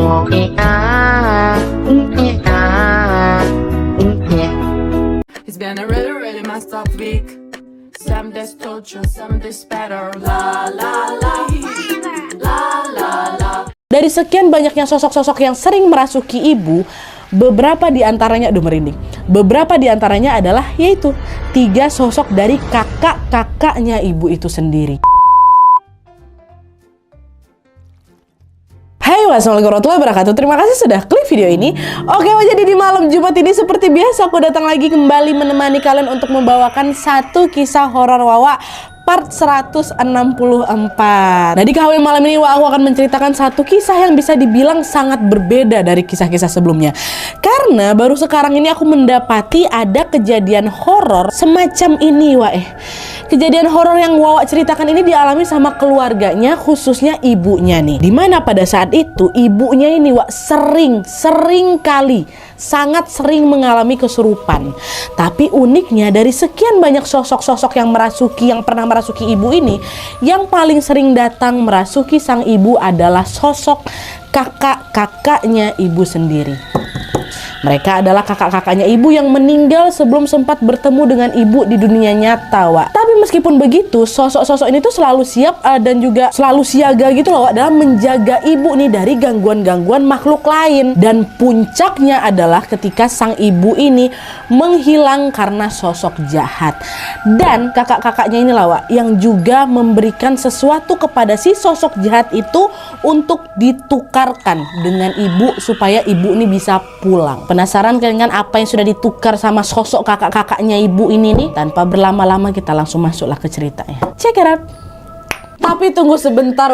It's been a really, really messed up week. Some days told you, some days better. La la la, la la la. Dari sekian banyaknya sosok-sosok yang sering merasuki ibu, beberapa diantaranya, aduh merinding, beberapa diantaranya adalah yaitu 3 sosok dari kakak-kakaknya ibu itu sendiri. Hai, wassalamualaikum warahmatullahi wabarakatuh. Terima kasih sudah klik video ini. Oke, jadi di malam Jumat ini seperti biasa aku datang lagi kembali menemani kalian untuk membawakan satu kisah horor Wawa part 164. Nah, di KW malam ini aku akan menceritakan satu kisah yang bisa dibilang sangat berbeda dari kisah-kisah sebelumnya. Karena baru sekarang ini aku mendapati ada kejadian horor semacam ini, Kejadian horor yang Wawa ceritakan ini dialami sama keluarganya, khususnya ibunya nih. Dimana pada saat itu ibunya ini sering kali, sangat sering mengalami kesurupan. Tapi uniknya dari sekian banyak sosok-sosok yang pernah merasuki ibu ini, yang paling sering datang merasuki sang ibu adalah sosok kakak-kakaknya ibu sendiri. Mereka adalah kakak-kakaknya ibu yang meninggal sebelum sempat bertemu dengan ibu di dunia nyata, Tapi meskipun begitu, sosok-sosok ini tuh selalu siap dan juga selalu siaga gitu loh, dalam menjaga ibu nih dari gangguan-gangguan makhluk lain. Dan puncaknya adalah ketika sang ibu ini menghilang karena sosok jahat. Dan kakak-kakaknya ini yang juga memberikan sesuatu kepada si sosok jahat itu untuk ditukarkan dengan ibu supaya ibu ini bisa pulang. Penasaran dengan apa yang sudah ditukar sama sosok kakak-kakaknya ibu ini nih? Tanpa berlama-lama kita langsung masuklah ke ceritanya. Check it out. Tapi tunggu sebentar,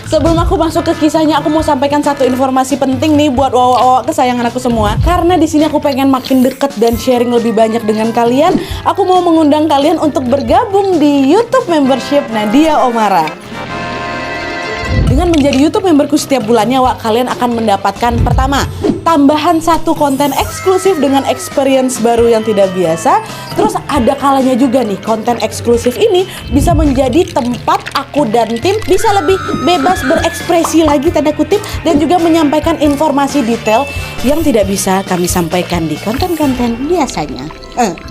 Sebelum aku masuk ke kisahnya, aku mau sampaikan satu informasi penting nih buat Wawa kesayangan aku semua. Karena di sini aku pengen makin deket dan sharing lebih banyak dengan kalian. Aku mau mengundang kalian untuk bergabung di YouTube membership Nadia Omara. Dengan menjadi YouTube memberku setiap bulannya, kalian akan mendapatkan pertama, tambahan satu konten eksklusif dengan experience baru yang tidak biasa. Terus ada kalanya juga nih, konten eksklusif ini bisa menjadi tempat aku dan tim bisa lebih bebas berekspresi lagi, tanda kutip, dan juga menyampaikan informasi detail yang tidak bisa kami sampaikan di konten-konten biasanya.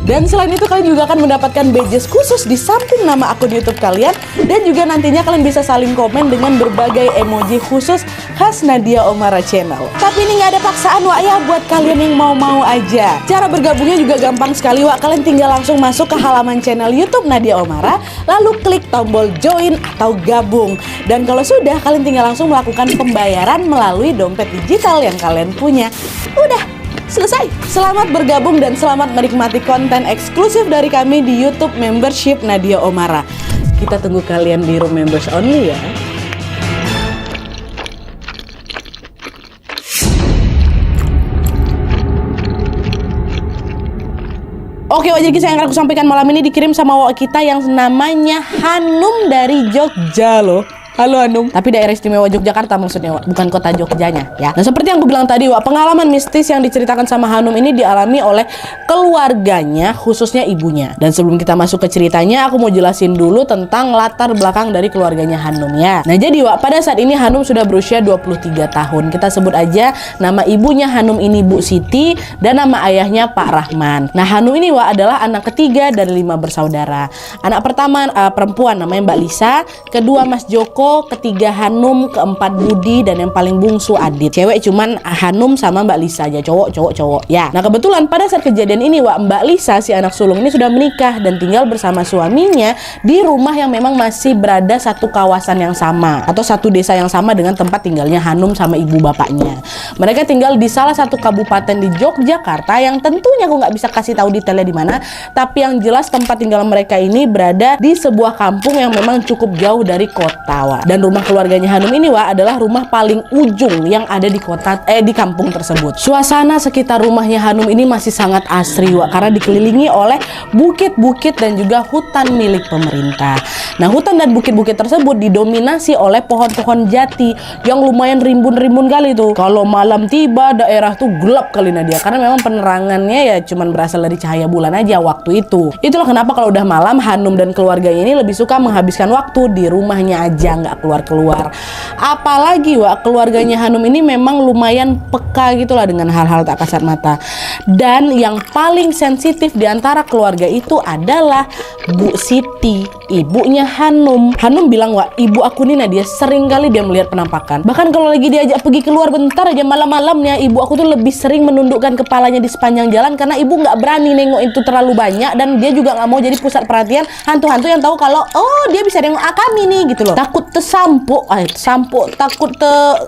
Dan selain itu kalian juga akan mendapatkan badges khusus di samping nama akun YouTube kalian, dan juga nantinya kalian bisa saling komen dengan berbagai emoji khusus khas Nadia Omara Channel. Tapi ini nggak ada paksaan, buat kalian yang mau-mau aja. Cara bergabungnya juga gampang sekali, kalian tinggal langsung masuk ke halaman channel YouTube Nadia Omara, lalu klik tombol join atau gabung. Dan kalau sudah, kalian tinggal langsung melakukan pembayaran melalui dompet digital yang kalian punya. Udah selesai. Selamat bergabung dan selamat menikmati konten eksklusif dari kami di YouTube membership Nadia Omara. Kita tunggu kalian di room members only ya. Oke, jadi kisah yang aku sampaikan malam ini dikirim sama kita yang namanya Hanum dari Jogja loh. Halo Hanum. Tapi daerah istimewa Yogyakarta maksudnya, bukan kota Jogjanya ya. Nah, seperti yang aku bilang tadi, pengalaman mistis yang diceritakan sama Hanum ini dialami oleh keluarganya, khususnya ibunya. Dan sebelum kita masuk ke ceritanya, aku mau jelasin dulu tentang latar belakang dari keluarganya Hanum ya. Nah, jadi pada saat ini Hanum sudah berusia 23 tahun. Kita sebut aja nama ibunya Hanum ini Bu Siti dan nama ayahnya Pak Rahman. Nah, Hanum ini adalah anak ketiga dari 5 bersaudara. Anak pertama perempuan namanya Mbak Lisa, kedua Mas Joko, ketiga Hanum, keempat Budi, dan yang paling bungsu Adit. Cewek cuman Hanum sama Mbak Lisa aja, cowok ya. Nah, kebetulan pada saat kejadian ini Mbak Lisa si anak sulung ini sudah menikah dan tinggal bersama suaminya di rumah yang memang masih berada satu kawasan yang sama atau satu desa yang sama dengan tempat tinggalnya Hanum sama ibu bapaknya. Mereka tinggal di salah satu kabupaten di Yogyakarta yang tentunya aku nggak bisa kasih tahu detailnya di mana, tapi yang jelas tempat tinggal mereka ini berada di sebuah kampung yang memang cukup jauh dari kota. Dan rumah keluarganya Hanum ini adalah rumah paling ujung yang ada di di kampung tersebut. Suasana sekitar rumahnya Hanum ini masih sangat asri karena dikelilingi oleh bukit-bukit dan juga hutan milik pemerintah. Nah, hutan dan bukit-bukit tersebut didominasi oleh pohon-pohon jati yang lumayan rimbun-rimbun kali tuh. Kalau malam tiba daerah tuh gelap kali Nadia, karena memang penerangannya ya cuman berasal dari cahaya bulan aja waktu itu. Itulah kenapa kalau udah malam Hanum dan keluarganya ini lebih suka menghabiskan waktu di rumahnya aja, nggak nggak keluar-keluar. Apalagi Wak, keluarganya Hanum ini memang lumayan peka gitulah dengan hal-hal tak kasat mata. Dan yang paling sensitif di antara keluarga itu adalah Bu Siti, ibunya Hanum. Hanum bilang, Wak, ibu aku nih Nadia sering kali dia melihat penampakan. Bahkan kalau lagi diajak pergi keluar bentar aja malam-malamnya, ibu aku tuh lebih sering menundukkan kepalanya di sepanjang jalan karena ibu nggak berani nengok itu terlalu banyak, dan dia juga nggak mau jadi pusat perhatian hantu-hantu yang tahu kalau dia bisa nengok kami nih gitu loh. Takut tersampuk,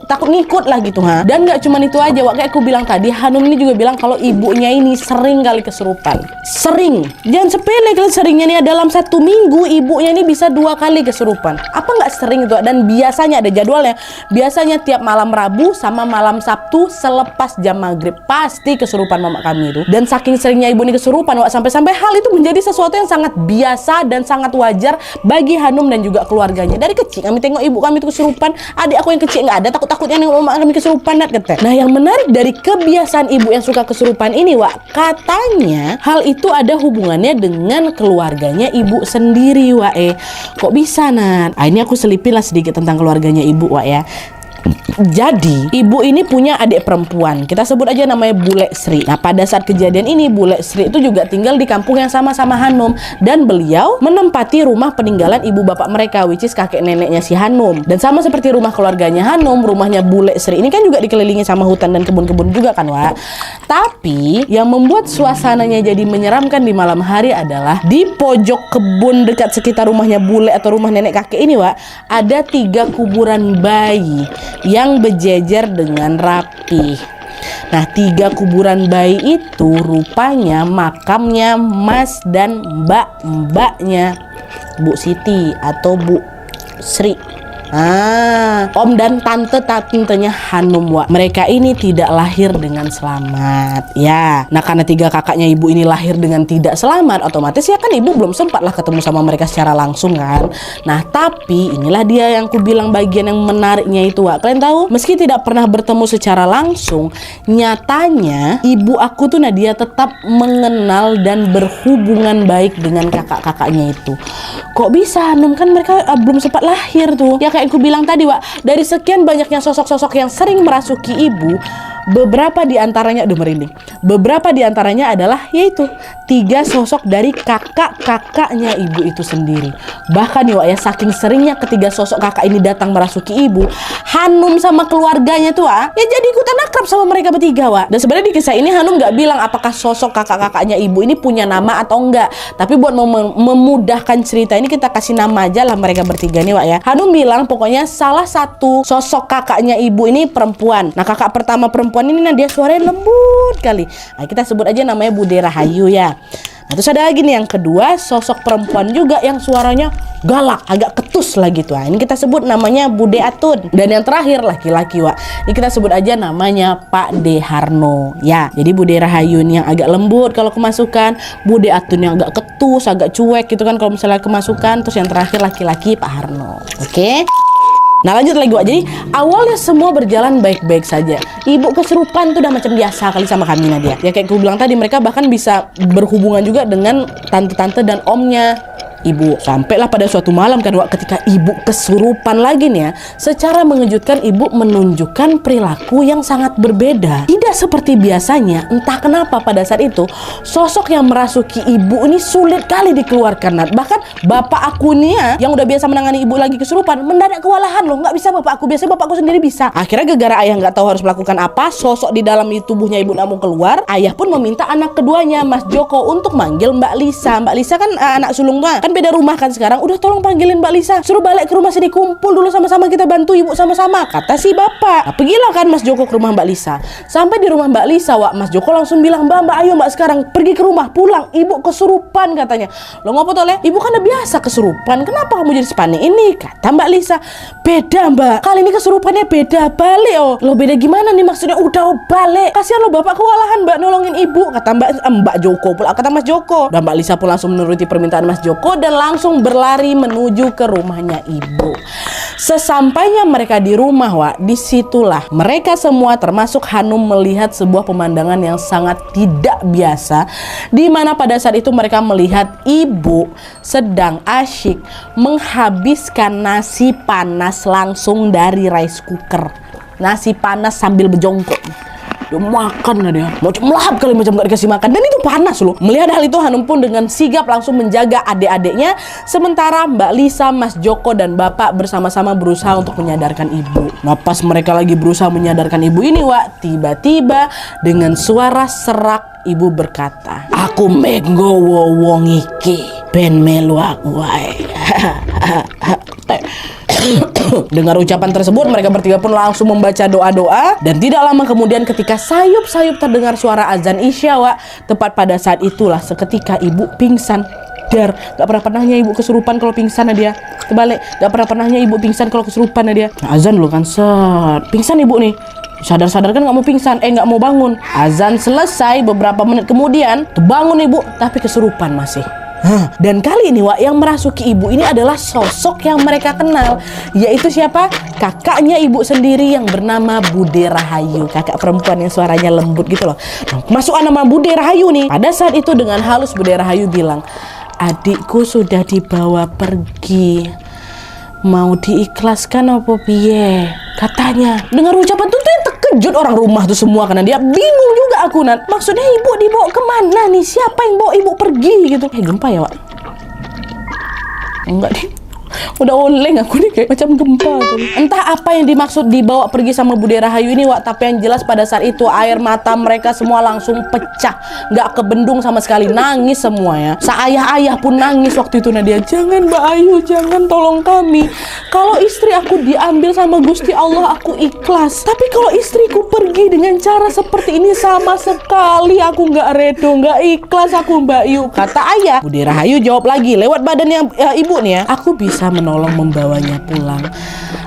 takut ngikut lah gitu ha. Dan nggak cuma itu aja, Wak, kayak aku bilang tadi, Hanum ini juga bilang kalau ibunya ini sering kali kesurupan. Sering, jangan sepele kali seringnya nih, dalam 1 minggu ibunya ini bisa 2 kali kesurupan. Apa nggak sering itu? Dan biasanya ada jadwalnya, biasanya tiap malam Rabu sama malam Sabtu selepas jam maghrib pasti kesurupan mama kami itu. Dan saking seringnya ibu ini kesurupan, Wak, sampai-sampai hal itu menjadi sesuatu yang sangat biasa dan sangat wajar bagi Hanum dan juga keluarganya. Dari kecil kami tengok ibu kami itu kesurupan, adik aku yang kecil nggak ada takut-takutnya nengok mama kami kesurupan, kata. Nah, yang menarik dari kebiasaan ibu yang suka kesurupan ini, Wak, katanya hal itu ada hubungannya dengan keluarganya ibu sendiri, Wak. Kok bisa, Nat? Ini aku selipin lah sedikit tentang keluarganya ibu, Wak, ya. Jadi ibu ini punya adik perempuan, kita sebut aja namanya Bule Sri. Nah, pada saat kejadian ini Bule Sri itu juga tinggal di kampung yang sama-sama Hanum, dan beliau menempati rumah peninggalan ibu bapak mereka, which is kakek neneknya si Hanum. Dan sama seperti rumah keluarganya Hanum, rumahnya Bule Sri ini kan juga dikelilingi sama hutan dan kebun-kebun juga kan, Wak. Tapi yang membuat suasananya jadi menyeramkan di malam hari adalah di pojok kebun dekat sekitar rumahnya Bule atau rumah nenek kakek ini, Wak, ada 3 kuburan bayi yang berjejer dengan rapi. Nah, 3 kuburan bayi itu rupanya makamnya Mas dan mbak-mbaknya Bu Siti atau Bu Sri. Om dan tantenya Hanum, Wak. Mereka ini tidak lahir dengan selamat, ya. Nah, karena 3 kakaknya ibu ini lahir dengan tidak selamat, otomatis ya kan ibu belum sempat lah ketemu sama mereka secara langsung kan. Nah, tapi inilah dia yang ku bilang bagian yang menariknya itu, Wak. Kalian tahu, meski tidak pernah bertemu secara langsung, nyatanya ibu aku tuh Nadia tetap mengenal dan berhubungan baik dengan kakak-kakaknya itu. Kok bisa, Hanum? Kan mereka belum sempat lahir tuh. Ya kayak aku bilang tadi, Wak, dari sekian banyaknya sosok-sosok yang sering merasuki ibu, beberapa di antaranya, beberapa di antaranya adalah yaitu 3 sosok dari kakak-kakaknya ibu itu sendiri. Bahkan ya, Wak, ya, saking seringnya ketiga sosok kakak ini datang merasuki ibu, Hanum sama keluarganya tuh, Wak, ya jadi ikutan akrab sama mereka bertiga, Wak. Dan sebenarnya di kisah ini Hanum nggak bilang apakah sosok kakak-kakaknya ibu ini punya nama atau enggak, tapi buat memudahkan cerita ini kita kasih nama aja lah mereka bertiga nih, Wak, ya. Hanum bilang pokoknya salah satu sosok kakaknya ibu ini perempuan. Nah, kakak pertama perempuan ini dia suaranya lembut kali. Nah, kita sebut aja namanya Bude Rahayu, ya. Nah, terus ada lagi nih yang kedua, sosok perempuan juga yang suaranya galak, agak ketus lah gitu. Nah, ini kita sebut namanya Bude Atun. Dan yang terakhir laki-laki, Wak. Ini kita sebut aja namanya Pak De Harno, ya. Jadi Bude Rahayu yang agak lembut kalau kemasukan, Bude Atun yang agak ketus, agak cuek gitu kan kalau misalnya kemasukan, terus yang terakhir laki-laki Pak Harno. Oke? Nah, lanjut lagi, Wak. Jadi awalnya semua berjalan baik-baik saja. Ibu kesurupan tuh udah macam biasa kali sama kami, Nadia. Ya kayak aku bilang tadi, mereka bahkan bisa berhubungan juga dengan tante-tante dan omnya ibu. Sampailah pada suatu malam kan, Wak, ketika ibu kesurupan lagi nih ya, secara mengejutkan ibu menunjukkan perilaku yang sangat berbeda. Tidak seperti biasanya. Entah kenapa pada saat itu sosok yang merasuki ibu ini sulit kali dikeluarkan, Nat. Bahkan bapak aku nih ya, yang udah biasa menangani ibu lagi kesurupan, mendadak kewalahan loh. Nggak bisa bapak aku, biasanya bapak aku sendiri bisa. Akhirnya gara-gara ayah nggak tahu harus melakukan apa, sosok di dalam tubuhnya ibu nggak mau keluar. Ayah pun meminta anak keduanya, Mas Joko, untuk manggil Mbak Lisa. Mbak Lisa kan anak sulung tuh, kan beda rumah kan sekarang. Udah tolong panggilin Mbak Lisa, suruh balik ke rumah sini, kumpul dulu sama-sama, kita bantu ibu sama-sama, kata si bapak. Nah, pergilah kan Mas Joko ke rumah Mbak Lisa. Sampai di rumah Mbak Lisa, Wak, Mas Joko langsung bilang, Mbak, ayo Mbak sekarang pergi ke rumah, pulang, ibu kesurupan katanya. Lo ngopo toleh? Ibu kan udah biasa kesurupan, kenapa kamu jadi sepanik ini? Kata Mbak Lisa. Beda, Mbak, kali ini kesurupannya beda, balik. Oh, lo beda gimana nih maksudnya? Udah balik, kasihan lo bapak kewalahan, Mbak, nolongin ibu, kata Mbak Joko pula, kata Mas Joko. Dan Mbak Lisa pun langsung menuruti permintaan Mas Joko dan langsung berlari menuju ke rumahnya ibu. Sesampainya mereka di rumah, Wak, disitulah mereka semua termasuk Hanum melihat sebuah pemandangan yang sangat tidak biasa, di mana pada saat itu mereka melihat ibu sedang asyik menghabiskan nasi panas langsung dari rice cooker. Nasi panas sambil berjongkok. Dia makan lah dia, macam melahap kali, macam gak dikasih makan, dan itu panas loh. Melihat hal itu, Hanum pun dengan sigap langsung menjaga adik-adiknya, sementara Mbak Lisa, Mas Joko, dan Bapak bersama-sama berusaha untuk menyadarkan ibu. Nah, pas mereka lagi berusaha menyadarkan ibu ini, Wak, tiba-tiba dengan suara serak ibu berkata, "Aku menggowo wong iki ben melu aku wae." Dengar ucapan tersebut, mereka bertiga pun langsung membaca doa-doa, dan tidak lama kemudian ketika sayup-sayup terdengar suara azan Isya, Wak, tepat pada saat itulah seketika ibu pingsan. Gak pernah-pernahnya ibu kesurupan kalau pingsan dia. Terbalik, gak pernah-pernahnya ibu pingsan kalau kesurupan dia. Nah, azan dulu kan, set, pingsan ibu nih. Sadar-sadar kan gak mau pingsan, gak mau bangun. Azan selesai, beberapa menit kemudian terbangun ibu, tapi kesurupan masih. Dan kali ini, Wak, yang merasuki ibu ini adalah sosok yang mereka kenal, yaitu siapa? Kakaknya ibu sendiri yang bernama Bude Rahayu, kakak perempuan yang suaranya lembut gitu loh. Nah, masukan nama Bude Rahayu nih. Pada saat itu dengan halus Bude Rahayu bilang, "Adikku sudah dibawa pergi. Mau diikhlaskan apa piye?" Katanya. Dengar ucapan tuh yang terkejut orang rumah tuh semua, karena dia bingung juga aku, Nat. Maksudnya ibu dibawa kemana nih? Siapa yang bawa ibu pergi gitu? Gempa ya, Wak? Enggak deh. Udah oleng aku nih, kayak macam gempa tuh. Entah apa yang dimaksud dibawa pergi sama Bude Rahayu ini, Wak, tapi yang jelas pada saat itu air mata mereka semua langsung pecah, nggak kebendung sama sekali, nangis semua ya. Seayah-ayah pun nangis waktu itu. Nadia, "Jangan Mbak Ayu, jangan, tolong kami. Kalau istri aku diambil sama Gusti Allah, aku ikhlas. Tapi kalau istriku pergi dengan cara seperti ini, sama sekali aku nggak redo, nggak ikhlas aku Mbak Ayu," kata ayah. Bude Rahayu jawab lagi lewat badannya ibu nih ya, "Aku bisa menolong membawanya pulang,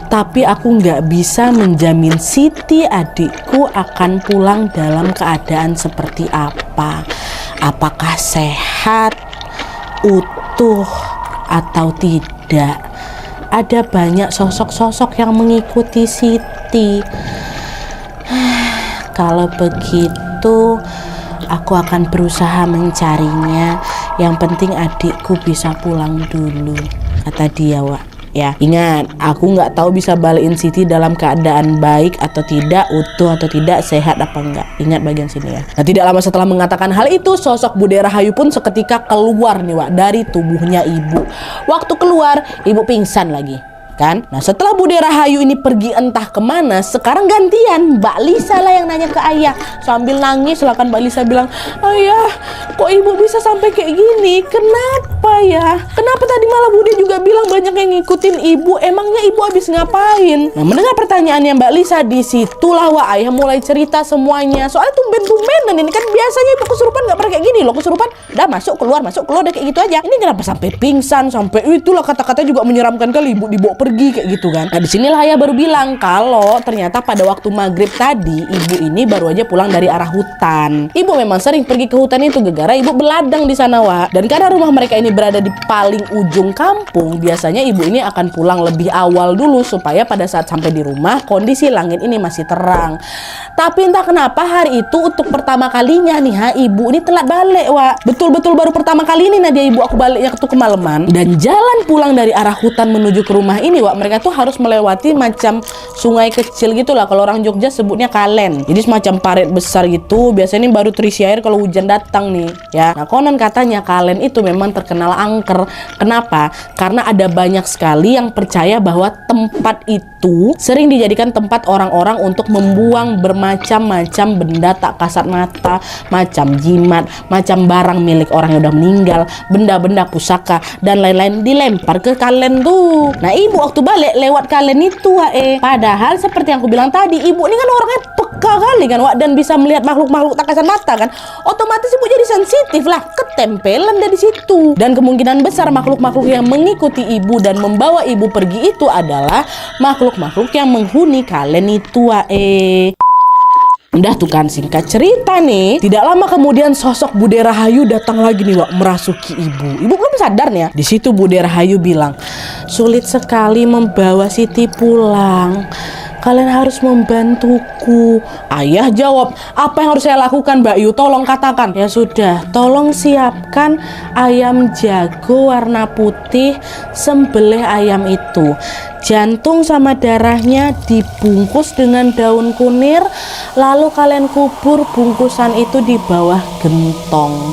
tapi aku nggak bisa menjamin Siti adikku akan pulang dalam keadaan seperti apa. Apakah sehat, utuh, atau tidak. Ada banyak sosok-sosok yang mengikuti Siti. Kalau begitu, aku akan berusaha mencarinya. Yang penting adikku bisa pulang dulu," kata dia, Wak. Ya, ingat, aku nggak tahu bisa balikin Siti dalam keadaan baik atau tidak, utuh atau tidak, sehat apa enggak. Ingat bagian sini ya. Nah, tidak lama setelah mengatakan hal itu, sosok Bude Rahayu pun seketika keluar nih, Wak, dari tubuhnya ibu. Waktu keluar, ibu pingsan lagi. Kan? Nah, setelah Bude Rahayu ini pergi entah kemana, sekarang gantian Mbak Lisa lah yang nanya ke ayah. Sambil nangis lah kan Mbak Lisa bilang, "Ayah, kok ibu bisa sampai kayak gini? Kenapa ya? Kenapa tadi malah Bude juga bilang banyak yang ngikutin ibu? Emangnya ibu habis ngapain?" Nah, mendengar pertanyaannya Mbak Lisa, disitulah Wak, ayah mulai cerita semuanya. Soalnya tumben-tumbenan ini kan, biasanya ibu kesurupan gak pernah kayak gini loh. Kesurupan udah masuk keluar udah kayak gitu aja. Ini kenapa sampai pingsan, sampai itulah kata-kata juga menyeramkan kali, ibu dibawa pergi kayak gitu kan. Nah, disinilah ayah baru bilang kalau ternyata pada waktu maghrib tadi ibu ini baru aja pulang dari arah hutan. Ibu memang sering pergi ke hutan itu gara-gara ibu berladang di sana, Wak. Dan karena rumah mereka ini berada di paling ujung kampung, biasanya ibu ini akan pulang lebih awal dulu supaya pada saat sampai di rumah kondisi langit ini masih terang. Tapi entah kenapa hari itu untuk pertama kalinya nih, ibu ini telat balik, Wak. Betul-betul baru pertama kali ini Nadia, ibu aku baliknya tuh kemalaman. Dan jalan pulang dari arah hutan menuju ke rumah ini, Wak, mereka tuh harus melewati macam sungai kecil gitulah. Kalau orang Jogja sebutnya kalen. Jadi semacam parit besar gitu. Biasanya ini baru terisi air kalau hujan datang nih ya. Nah, konon katanya kalen itu memang terkenal angker. Kenapa? Karena ada banyak sekali yang percaya bahwa tempat itu sering dijadikan tempat orang-orang untuk membuang bermacam-macam benda tak kasat mata, macam jimat, macam barang milik orang yang udah meninggal, benda-benda pusaka dan lain-lain dilempar ke kalen tuh. Nah, ibu waktu balik lewat kalen itu, Wak, padahal seperti yang aku bilang tadi, ibu ini kan orangnya peka kali kan, Wak, dan bisa melihat makhluk-makhluk tak kasat mata kan. Otomatis ibu jadi sensitif lah, ketempelan dari situ. Dan kemungkinan besar makhluk-makhluk yang mengikuti ibu dan membawa ibu pergi itu adalah makhluk-makhluk yang menghuni kalen itu, Wak. Udah tuh kan, singkat cerita nih, tidak lama kemudian sosok Bude Rahayu datang lagi nih Wak, merasuki ibu. Ibu belum sadar nih ya. Di situ Bude Rahayu bilang, sulit sekali membawa Siti pulang. Kalian harus membantuku. Ayah jawab, apa yang harus saya lakukan Mbak Yu? Tolong katakan. Ya sudah, tolong siapkan ayam jago warna putih, sembelih ayam itu. Jantung sama darahnya dibungkus dengan daun kunir, lalu kalian kubur bungkusan itu di bawah gentong.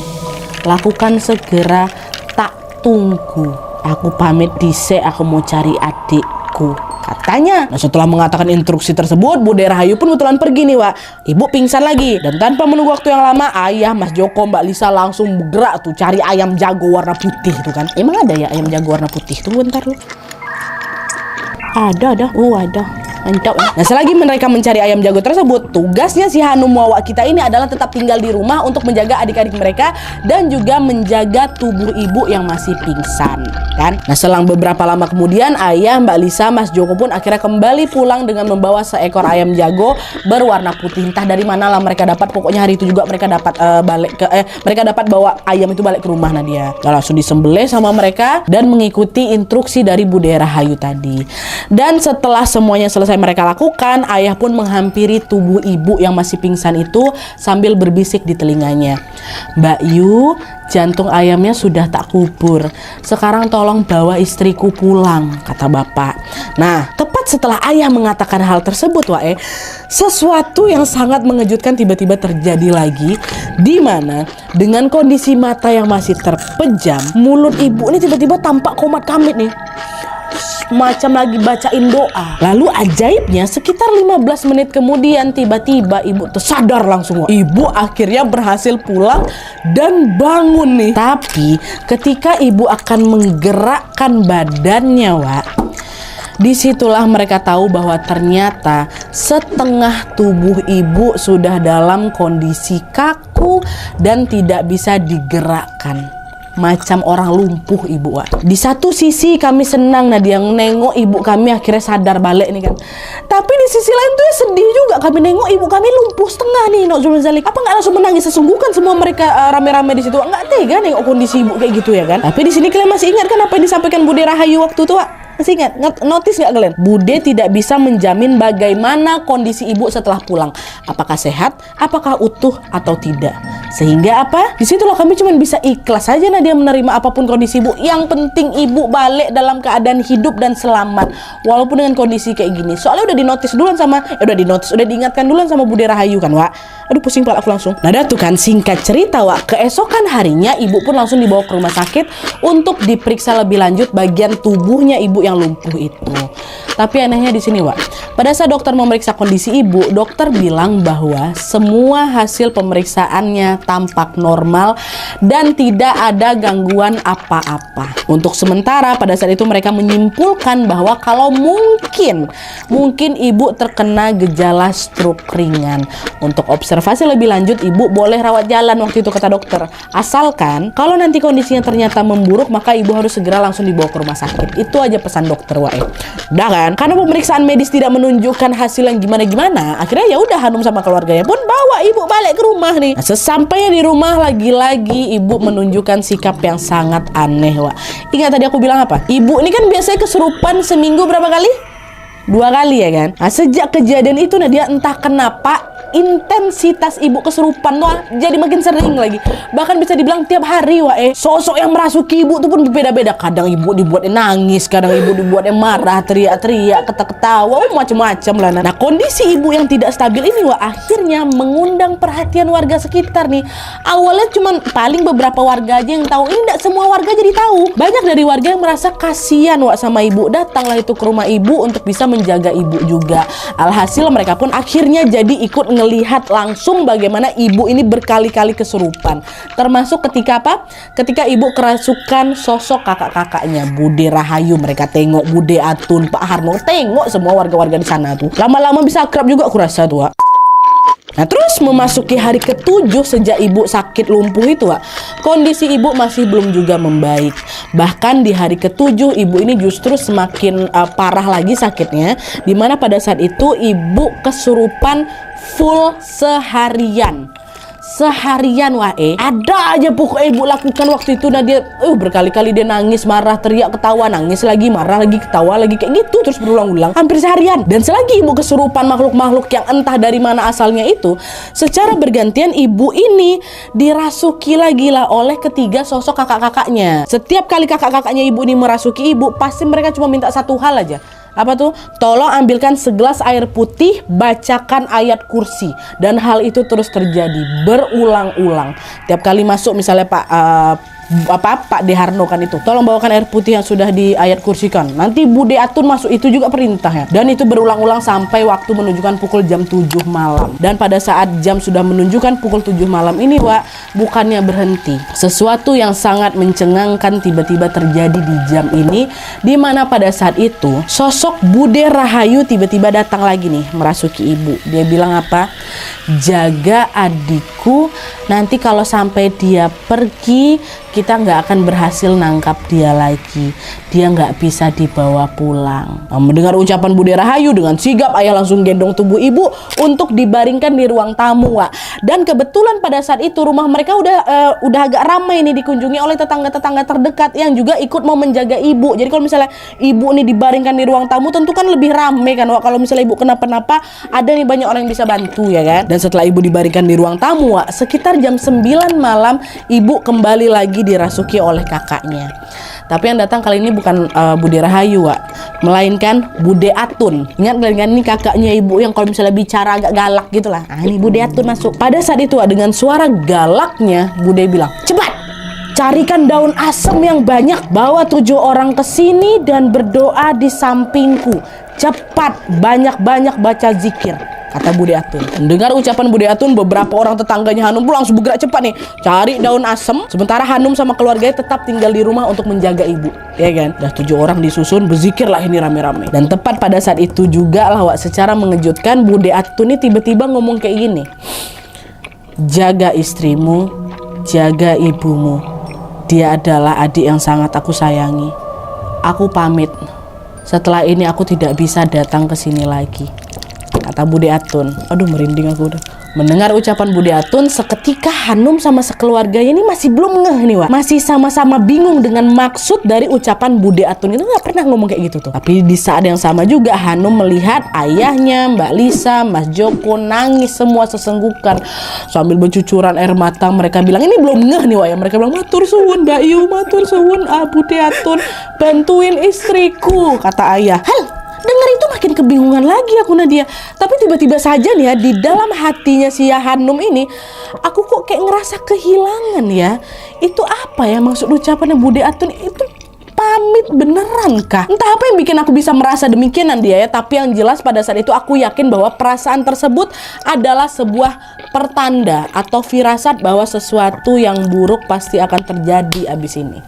Lakukan segera, tak tunggu. Aku pamit dhisik, aku mau cari adikku, katanya. Nah, setelah mengatakan instruksi tersebut, Bude Rahayu pun betulan pergi nih Wak. Ibu pingsan lagi, dan tanpa menunggu waktu yang lama, ayah, Mas Joko, Mbak Lisa langsung bergerak tuh cari ayam jago warna putih tuh kan. Emang ada ya ayam jago warna putih? Tunggu bentar lu. Ada. Ada. Mantap ya. Nah, selagi mereka mencari ayam jago tersebut, tugasnya si Hanum Wawa kita ini adalah tetap tinggal di rumah untuk menjaga adik-adik mereka dan juga menjaga tubuh ibu yang masih pingsan, kan? Nah, selang beberapa lama kemudian, ayah, Mbak Lisa, Mas Joko pun akhirnya kembali pulang dengan membawa seekor ayam jago berwarna putih. Entah dari mana lah mereka dapat, pokoknya hari itu juga mereka dapat mereka dapat bawa ayam itu balik ke rumah Nadia. Langsung disembelih sama mereka dan mengikuti instruksi dari Bude Rahayu tadi. Dan setelah semuanya selesai mereka lakukan, ayah pun menghampiri tubuh ibu yang masih pingsan itu sambil berbisik di telinganya. Mbak Yu, jantung ayamnya sudah tak kubur. Sekarang tolong bawa istriku pulang, kata bapak. Nah, tepat setelah ayah mengatakan hal tersebut, Wae, sesuatu yang sangat mengejutkan tiba-tiba terjadi lagi, di mana dengan kondisi mata yang masih terpejam, mulut ibu ini tiba-tiba tampak komat kamit nih. Macam lagi bacain doa. Lalu ajaibnya sekitar 15 menit kemudian tiba-tiba ibu tersadar langsung. Ibu akhirnya berhasil pulang dan bangun nih. Tapi ketika ibu akan menggerakkan badannya, Wak, disitulah mereka tahu bahwa ternyata setengah tubuh ibu sudah dalam kondisi kaku dan tidak bisa digerakkan. Macam orang lumpuh ibu, Wak. Di satu sisi kami senang Nadia nengok ibu kami akhirnya sadar balik nih kan. Tapi di sisi lain tuh ya sedih juga kami nengok ibu kami lumpuh setengah nih. Zalik. Apa nggak langsung menangis sesungguhkan semua mereka rame-rame di situ? Nggak tega nengok kondisi ibu kayak gitu ya kan. Tapi di sini kalian masih ingat kan apa yang disampaikan Bude Rahayu waktu itu, Wak? Masih ingat? Notice nggak kalian? Bude tidak bisa menjamin bagaimana kondisi ibu setelah pulang. Apakah sehat, apakah utuh atau tidak. Sehingga apa? Disitulah kami cuma bisa ikhlas saja Nadia menerima apapun kondisi ibu. Yang penting ibu balik dalam keadaan hidup dan selamat. Walaupun dengan kondisi kayak gini. Soalnya udah dinotis duluan sama, udah diingatkan duluan sama Bude Rahayu kan, Wak. Aduh pusing pala aku langsung. Nah, tuh kan singkat cerita, Wak. Keesokan harinya ibu pun langsung dibawa ke rumah sakit untuk diperiksa lebih lanjut bagian tubuhnya ibu yang lumpuh itu. Tapi anehnya di sini, Wak. Pada saat dokter memeriksa kondisi ibu, dokter bilang bahwa semua hasil pemeriksaannya tampak normal dan tidak ada gangguan apa-apa. Untuk sementara pada saat itu mereka menyimpulkan bahwa kalau mungkin ibu terkena gejala stroke ringan. Untuk observasi lebih lanjut, ibu boleh rawat jalan waktu itu kata dokter. Asalkan kalau nanti kondisinya ternyata memburuk, maka ibu harus segera langsung dibawa ke rumah sakit. Itu aja pesan dokter, Wak. Udah kan? Karena pemeriksaan medis tidak menunjukkan hasil yang gimana-gimana, akhirnya ya udah Hanum sama keluarganya pun bawa ibu balik ke rumah nih. Nah, sesampainya di rumah lagi-lagi ibu menunjukkan sikap yang sangat aneh, Wak. Ingat tadi aku bilang apa? Ibu ini kan biasanya kesurupan seminggu berapa kali? 2 kali ya kan? Nah, sejak kejadian itu Nadia entah kenapa intensitas ibu kesurupan tuh jadi makin sering lagi. Bahkan bisa dibilang tiap hari, Wak. Sosok yang merasuki ibu tuh pun berbeda-beda. Kadang ibu dibuatnya nangis, kadang ibu dibuatnya marah, teriak-teriak, ketawa-ketawa, macam-macam lah. Nah, kondisi ibu yang tidak stabil ini, Wak, akhirnya mengundang perhatian warga sekitar nih. Awalnya cuma paling beberapa warga aja yang tahu. Ini tidak semua warga jadi tahu. Banyak dari warga yang merasa kasihan, Wak, sama ibu. Datanglah itu ke rumah ibu untuk bisa menjaga ibu juga. Alhasil mereka pun akhirnya jadi ikut ngelihat langsung bagaimana ibu ini berkali-kali kesurupan. Termasuk ketika apa? Ketika ibu kerasukan sosok kakak-kakaknya Bude Rahayu. Mereka tengok Bude Atun, Pak Harno, tengok semua warga-warga di sana tuh. Lama-lama bisa akrab juga aku rasa tuh, Wak. Nah terus memasuki hari ke-7 sejak ibu sakit lumpuh itu, Wak, kondisi ibu masih belum juga membaik. Bahkan di hari ke-7 ibu ini justru semakin parah lagi sakitnya, dimana pada saat itu ibu kesurupan full seharian. Ada aja pokoknya ibu lakukan waktu itu. Nah dia berkali-kali dia nangis, marah, teriak, ketawa, nangis lagi, marah lagi, ketawa lagi, kayak gitu terus berulang-ulang hampir seharian. Dan selagi ibu kesurupan makhluk-makhluk yang entah dari mana asalnya itu, secara bergantian ibu ini dirasuki lagi lah oleh ketiga sosok kakak-kakaknya. Setiap kali kakak-kakaknya ibu ini merasuki ibu, pasti mereka cuma minta satu hal aja. Apa tuh? Tolong ambilkan segelas air putih, bacakan ayat kursi. Dan hal itu terus terjadi berulang-ulang. Tiap kali masuk misalnya Pak Deharno kan itu, tolong bawakan air putih yang sudah di ayat kursikan. Nanti Bude Atun masuk, itu juga perintahnya. Dan itu berulang-ulang sampai waktu menunjukkan pukul jam 7 malam. Dan pada saat jam sudah menunjukkan pukul 7 malam ini, Wak, bukannya berhenti. Sesuatu yang sangat mencengangkan tiba-tiba terjadi di jam ini, di mana pada saat itu sosok Bude Rahayu tiba-tiba datang lagi nih merasuki ibu. Dia bilang apa? Jaga adikku, nanti kalau sampai dia pergi kita nggak akan berhasil nangkap dia lagi. Dia nggak bisa dibawa pulang. Nah, mendengar ucapan Bude Rahayu, dengan sigap ayah langsung gendong tubuh ibu untuk dibaringkan di ruang tamu, Wak. Dan kebetulan pada saat itu rumah mereka udah agak ramai nih dikunjungi oleh tetangga-tetangga terdekat yang juga ikut mau menjaga ibu. Jadi kalau misalnya ibu nih dibaringkan di ruang tamu, tentu kan lebih ramai kan, Wak. Kalau misalnya ibu kenapa-napa, ada nih banyak orang yang bisa bantu ya kan. Dan setelah ibu dibaringkan di ruang tamu, Wak, sekitar jam 9 malam ibu kembali lagi dirasuki oleh kakaknya. Tapi yang datang kali ini bukan Bude Rahayu, Wak, melainkan Bude Atun. Ingat kan, ini kakaknya ibu yang kalau misalnya bicara agak galak gitu lah. Nah, ini Bude Atun masuk. Pada saat itu, Wak, dengan suara galaknya Bude bilang, cepat carikan daun asem yang banyak, bawa 7 orang ke sini dan berdoa di sampingku. Cepat, banyak-banyak baca zikir, kata Bude Atun. Mendengar ucapan Bude Atun, beberapa orang tetangganya Hanum pun langsung bergerak cepat nih cari daun asem. Sementara Hanum sama keluarganya tetap tinggal di rumah untuk menjaga ibu, ya kan. Dah 7 orang disusun, berzikir lah ini rame-rame. Dan tepat pada saat itu juga lah, Wak, secara mengejutkan Bude Atun ini tiba-tiba ngomong kayak gini, jaga istrimu, jaga ibumu. Dia adalah adik yang sangat aku sayangi. Aku pamit. Setelah ini aku tidak bisa datang ke sini lagi, kata Bude Atun. Aduh, merinding aku udah. Mendengar ucapan Bude Atun, seketika Hanum sama sekeluarganya ini masih belum ngeh nih, Wak. Masih sama-sama bingung dengan maksud dari ucapan Bude Atun itu, nggak pernah ngomong kayak gitu tuh. Tapi di saat yang sama juga Hanum melihat ayahnya, Mbak Lisa, Mas Joko nangis semua sesenggukan sambil bercucuran air mata. Mereka bilang ini belum ngeh nih, Wak, ya. Mereka bilang, matur suwun Mbak Yu, matur suwun Bude Atun, bantuin istriku, kata ayah. Hal dengar itu makin kebingungan lagi aku, Nadia. Tapi tiba-tiba saja nih ya, di dalam hatinya si Hanum ini, aku kok kayak ngerasa kehilangan ya. Itu apa ya maksud ucapannya Bude Atun itu? Pamit beneran kah? Entah apa yang bikin aku bisa merasa demikian, Nadia ya. Tapi yang jelas pada saat itu aku yakin bahwa perasaan tersebut adalah sebuah pertanda atau firasat bahwa sesuatu yang buruk pasti akan terjadi abis ini.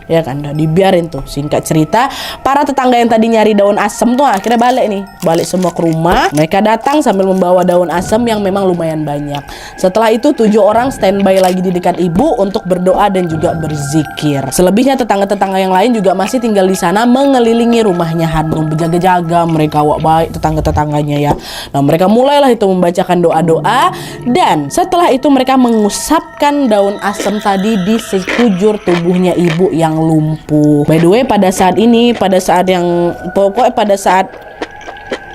Ya kan, udah dibiarin tuh. Singkat cerita, para tetangga yang tadi nyari daun asem tuh akhirnya balik nih. Balik semua ke rumah. Mereka datang sambil membawa daun asem yang memang lumayan banyak. Setelah itu 7 orang standby lagi di dekat ibu untuk berdoa dan juga berzikir. Selebihnya tetangga-tetangga yang lain juga masih tinggal di sana mengelilingi rumahnya Hanum, berjaga-jaga. Mereka wak baik tetangga-tetangganya ya. Nah, mereka mulailah itu membacakan doa-doa, dan setelah itu mereka mengusapkan daun asem tadi di sekujur tubuhnya ibu yang lumpuh. By the way, pada saat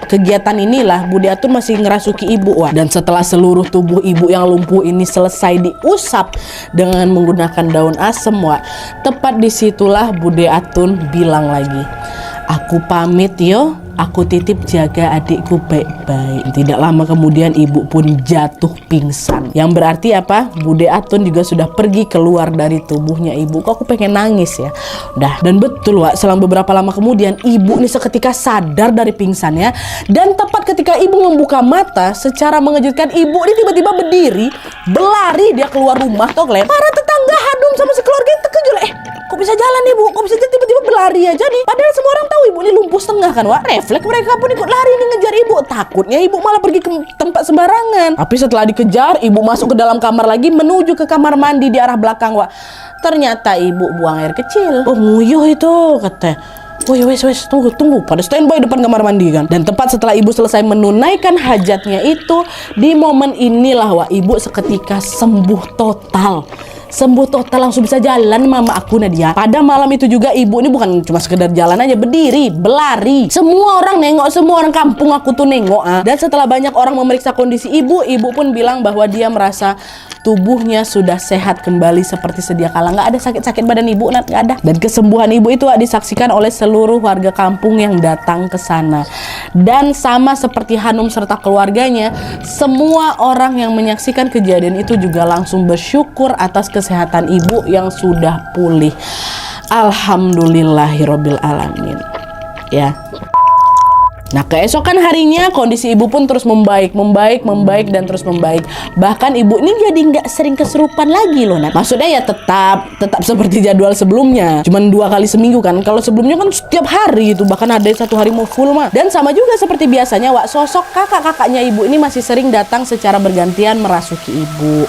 kegiatan inilah Bude Atun masih ngerasuki ibu, Wak. Dan setelah seluruh tubuh ibu yang lumpuh ini selesai diusap dengan menggunakan daun asem, Wak, tepat disitulah Bude Atun bilang lagi, aku pamit yo, aku titip jaga adikku baik-baik. Tidak lama kemudian ibu pun jatuh pingsan. Yang berarti apa? Bude Atun juga sudah pergi keluar dari tubuhnya ibu. Kok aku pengen nangis ya. Udah. Dan betul, Wak, selang beberapa lama kemudian ibu ini seketika sadar dari pingsannya. Dan tepat ketika ibu membuka mata, secara mengejutkan ibu ini tiba-tiba berdiri, berlari dia keluar rumah. Tau kalian? Para tetangga Hanum sama sekeluarga terkejut. Kok bisa jalan ibu, kok bisa tiba-tiba berlari aja nih. Padahal semua orang tahu ibu ini lumpuh setengah kan Wak. Refleks mereka pun ikut lari nih ngejar ibu. Takutnya ibu malah pergi ke tempat sembarangan. Tapi setelah dikejar, ibu masuk ke dalam kamar lagi menuju ke kamar mandi di arah belakang Wak. Ternyata ibu buang air kecil. Oh nguyuh itu kata. Oh ya wes tunggu pada standby depan kamar mandi kan. Dan tepat setelah ibu selesai menunaikan hajatnya itu, di momen inilah Wak, ibu seketika sembuh total langsung bisa jalan mama aku Nadia. Pada malam itu juga ibu ini bukan cuma sekedar jalan aja, berdiri, berlari. Semua orang nengok, semua orang kampung aku tuh nengok. Dan setelah banyak orang memeriksa kondisi ibu pun bilang bahwa dia merasa tubuhnya sudah sehat kembali seperti sedia kala. Nggak ada sakit-sakit badan ibu, nggak ada. Dan kesembuhan ibu itu disaksikan oleh seluruh warga kampung yang datang ke sana. Dan sama seperti Hanum serta keluarganya, semua orang yang menyaksikan kejadian itu juga langsung bersyukur atas kesehatan ibu yang sudah pulih. Alhamdulillahirabbil alamin. Ya. Nah, keesokan harinya kondisi ibu pun terus membaik dan terus membaik. Bahkan ibu ini jadi nggak sering kesurupan lagi loh, Nat. Maksudnya ya tetap seperti jadwal sebelumnya. Cuman 2 kali seminggu kan. Kalau sebelumnya kan setiap hari itu, bahkan ada 1 hari mau full mah. Dan sama juga seperti biasanya, Wak, sosok kakak-kakaknya ibu ini masih sering datang secara bergantian merasuki ibu.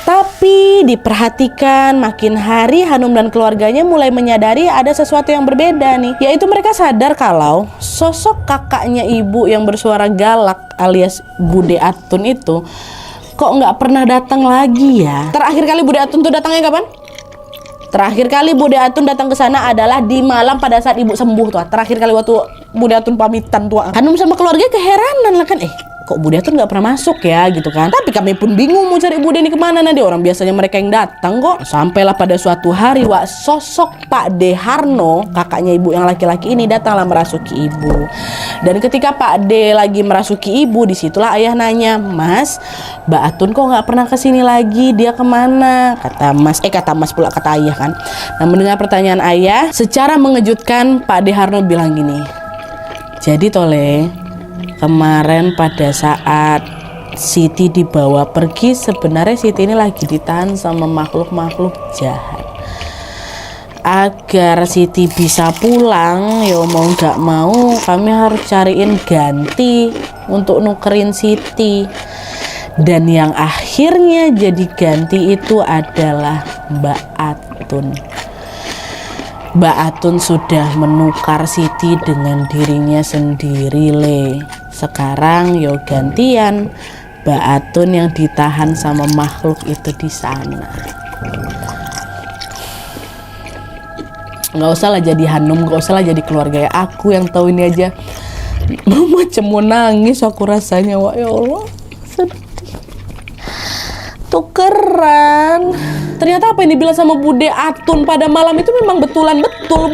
Tapi diperhatikan makin hari Hanum dan keluarganya mulai menyadari ada sesuatu yang berbeda nih. Yaitu mereka sadar kalau sosok kakaknya ibu yang bersuara galak alias Bude Atun itu kok nggak pernah datang lagi ya. Terakhir kali Bude Atun tuh datangnya kapan? Terakhir kali Bude Atun datang ke sana adalah di malam pada saat ibu sembuh tuh. Terakhir kali waktu Bude Atun pamitan tuh. Hanum sama keluarga keheranan lah kan, kok Bude Atun nggak pernah masuk ya gitu kan. Tapi kami pun bingung mau cari Bude ini kemana nanti, orang biasanya mereka yang datang kok. Sampailah pada suatu hari, Wak, sosok Pak De Harno, kakaknya ibu yang laki-laki ini, datanglah merasuki ibu. Dan ketika Pak De lagi merasuki ibu, disitulah ayah nanya, Mas, Mbak Atun kok nggak pernah kesini lagi, dia kemana? Kata Mas pula, kata ayah kan. Nah, mendengar pertanyaan ayah, secara mengejutkan Pak De Harno bilang gini, jadi Tole, kemarin pada saat Siti dibawa pergi, sebenarnya Siti ini lagi ditahan sama makhluk-makhluk jahat. Agar Siti bisa pulang, ya mau nggak mau kami harus cariin ganti untuk nukerin Siti. Dan yang akhirnya jadi ganti itu adalah Mbak Atun. Mbak Atun sudah menukar Siti dengan dirinya sendiri, Le. Sekarang yo gantian Mbak Atun yang ditahan sama makhluk itu di sana. Nggak usah lah jadi Hanum, nggak usah lah jadi keluarga ya. Aku yang tahu ini aja macam mau nangis aku rasanya, Wak, ya Allah. Sedih. Tukeran. Ternyata apa yang dibilang sama Bude Atun pada malam itu memang betul.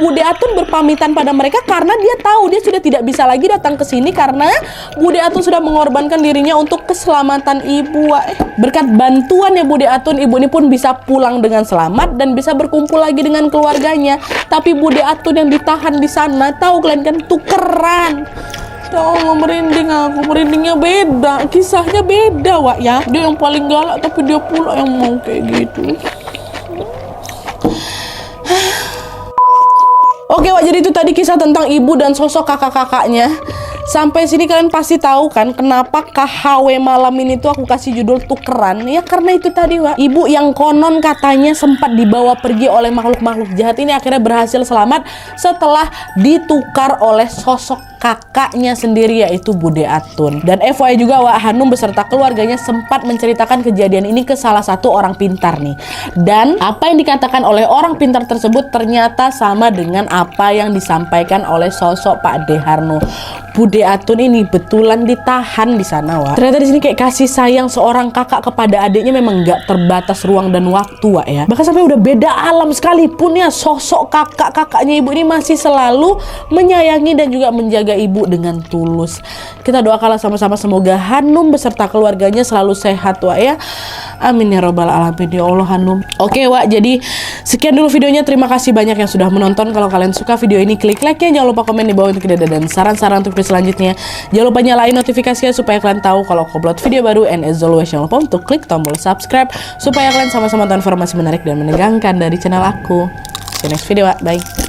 Bude Atun berpamitan pada mereka karena dia tahu dia sudah tidak bisa lagi datang ke sini karena Bude Atun sudah mengorbankan dirinya untuk keselamatan ibu. Berkat bantuannya Bude Atun, ibu ini pun bisa pulang dengan selamat dan bisa berkumpul lagi dengan keluarganya. Tapi Bude Atun yang ditahan di sana, tahu kalian kan, tukeran. Ya Allah, merinding aku. Merindingnya beda, kisahnya beda, Wak, ya. Dia yang paling galak tapi dia pula yang mau kayak gitu. Oke, Wak, jadi itu tadi kisah tentang ibu dan sosok kakak-kakaknya. Sampai sini kalian pasti tahu kan kenapa KHW malam ini tuh aku kasih judul tukeran. Ya karena itu tadi, Wak, ibu yang konon katanya sempat dibawa pergi oleh makhluk-makhluk jahat ini akhirnya berhasil selamat setelah ditukar oleh sosok kakaknya sendiri, yaitu Bude Atun. Dan FYI juga, Wak, Hanum beserta keluarganya sempat menceritakan kejadian ini ke salah satu orang pintar nih. Dan apa yang dikatakan oleh orang pintar tersebut ternyata sama dengan apa yang disampaikan oleh sosok Pak De Harno. Bude Atun ini betulan ditahan di sana, Wak. Ternyata di sini kayak kasih sayang seorang kakak kepada adiknya memang nggak terbatas ruang dan waktu, Wak, ya. Bahkan sampai udah beda alam sekalipun ya, sosok kakaknya ibu ini masih selalu menyayangi dan juga menjaga ibu dengan tulus. Kita doakanlah sama-sama semoga Hanum beserta keluarganya selalu sehat, Wak, ya. Amin ya robbal alamin, ya Allah Hanum. Oke, Wak, jadi sekian dulu videonya. Terima kasih banyak yang sudah menonton. Kalau kalian suka video ini, klik like-nya. Jangan lupa komen di bawah untuk ide dan saran-saran untuk video selanjutnya. Jangan lupa nyalain notifikasinya supaya kalian tahu kalau aku upload video baru. And as always, jangan lupa untuk klik tombol subscribe supaya kalian sama-sama tahu informasi menarik dan menegangkan dari channel aku. See you next video, Wak. Bye.